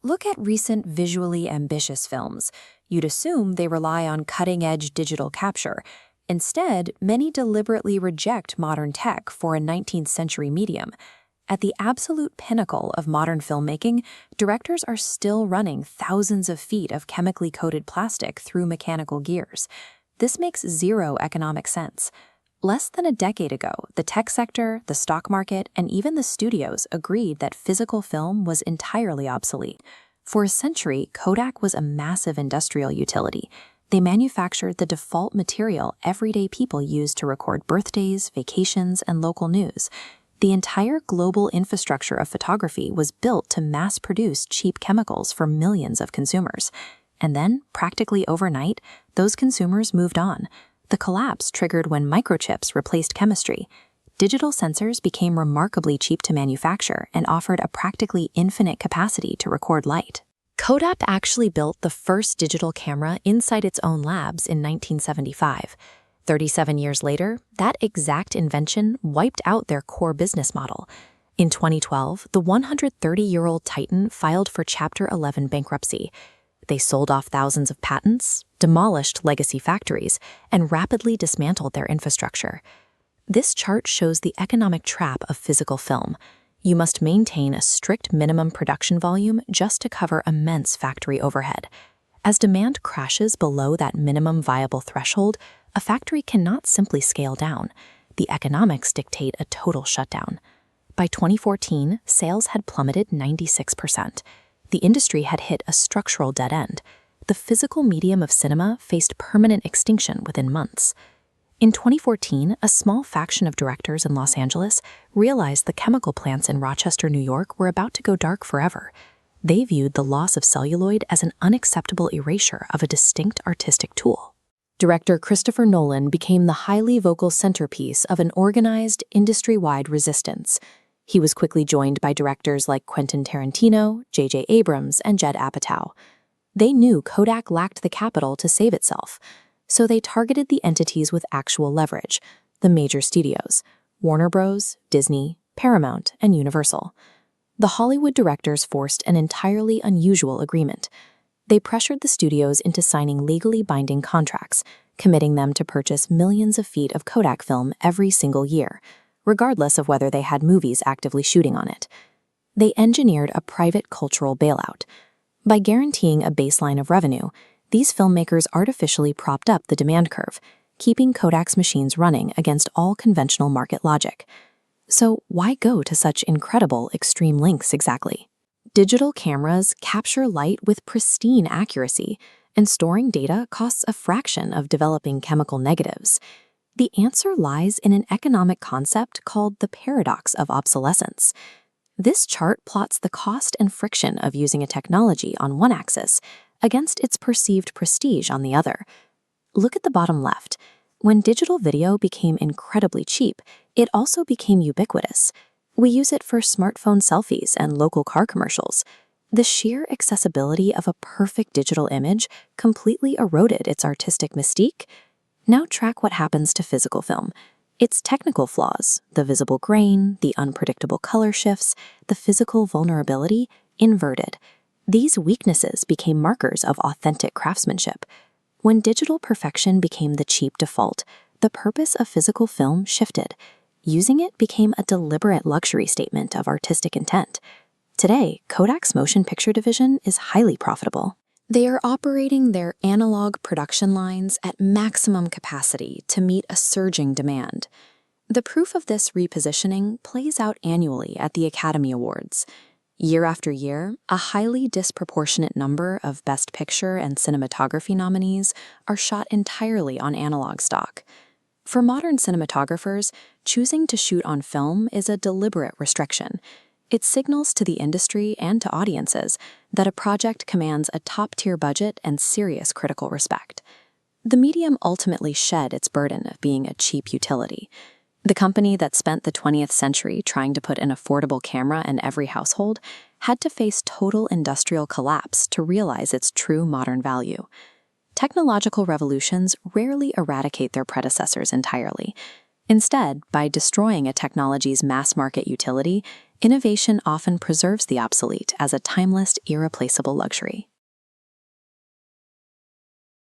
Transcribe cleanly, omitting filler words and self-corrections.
Look at recent visually ambitious films. You'd assume they rely on cutting-edge digital capture. Instead, many deliberately reject modern tech for a 19th century medium. At the absolute pinnacle of modern filmmaking, directors are still running thousands of feet of chemically coated plastic through mechanical gears. This makes zero economic sense. Less than a decade ago, the tech sector, the stock market, and even the studios agreed that physical film was entirely obsolete. For a century, Kodak was a massive industrial utility. They manufactured the default material everyday people use to record birthdays, vacations, and local news. The entire global infrastructure of photography was built to mass-produce cheap chemicals for millions of consumers. And then, practically overnight, those consumers moved on. The collapse triggered when microchips replaced chemistry. Digital sensors became remarkably cheap to manufacture and offered a practically infinite capacity to record light. Kodak actually built the first digital camera inside its own labs in 1975. 37 years later, that exact invention wiped out their core business model. In 2012, the 130-year-old Titan filed for Chapter 11 bankruptcy. They sold off thousands of patents, demolished legacy factories, and rapidly dismantled their infrastructure. This chart shows the economic trap of physical film. You must maintain a strict minimum production volume just to cover immense factory overhead. As demand crashes below that minimum viable threshold, a factory cannot simply scale down. The economics dictate a total shutdown. By 2014, sales had plummeted 96%. The industry had hit a structural dead end. The physical medium of cinema faced permanent extinction within months. In 2014, a small faction of directors in Los Angeles realized the chemical plants in Rochester, New York were about to go dark forever. They viewed the loss of celluloid as an unacceptable erasure of a distinct artistic tool. Director Christopher Nolan became the highly vocal centerpiece of an organized, industry-wide resistance. He was quickly joined by directors like Quentin Tarantino, J.J. Abrams, and Judd Apatow. They knew Kodak lacked the capital to save itself, so they targeted the entities with actual leverage, the major studios, Warner Bros., Disney, Paramount, and Universal. The Hollywood directors forced an entirely unusual agreement. They pressured the studios into signing legally binding contracts, committing them to purchase millions of feet of Kodak film every single year, regardless of whether they had movies actively shooting on it. They engineered a private cultural bailout. By guaranteeing a baseline of revenue, these filmmakers artificially propped up the demand curve, keeping Kodak's machines running against all conventional market logic. So why go to such incredible extreme lengths exactly? Digital cameras capture light with pristine accuracy, and storing data costs a fraction of developing chemical negatives. The answer lies in an economic concept called the paradox of obsolescence. This chart plots the cost and friction of using a technology on one axis against its perceived prestige on the other. Look at the bottom left. When digital video became incredibly cheap, it also became ubiquitous. We use it for smartphone selfies and local car commercials. The sheer accessibility of a perfect digital image completely eroded its artistic mystique. Now track what happens to physical film. Its technical flaws, the visible grain, the unpredictable color shifts, the physical vulnerability, inverted. These weaknesses became markers of authentic craftsmanship. When digital perfection became the cheap default, the purpose of physical film shifted. Using it became a deliberate luxury statement of artistic intent. Today, Kodak's motion picture division is highly profitable. They are operating their analog production lines at maximum capacity to meet a surging demand. The proof of this repositioning plays out annually at the Academy Awards. Year after year, a highly disproportionate number of Best Picture and cinematography nominees are shot entirely on analog stock. For modern cinematographers, choosing to shoot on film is a deliberate restriction. It signals to the industry and to audiences that a project commands a top-tier budget and serious critical respect. The medium ultimately shed its burden of being a cheap utility. The company that spent the 20th century trying to put an affordable camera in every household had to face total industrial collapse to realize its true modern value. Technological revolutions rarely eradicate their predecessors entirely. Instead, by destroying a technology's mass-market utility, innovation often preserves the obsolete as a timeless, irreplaceable luxury.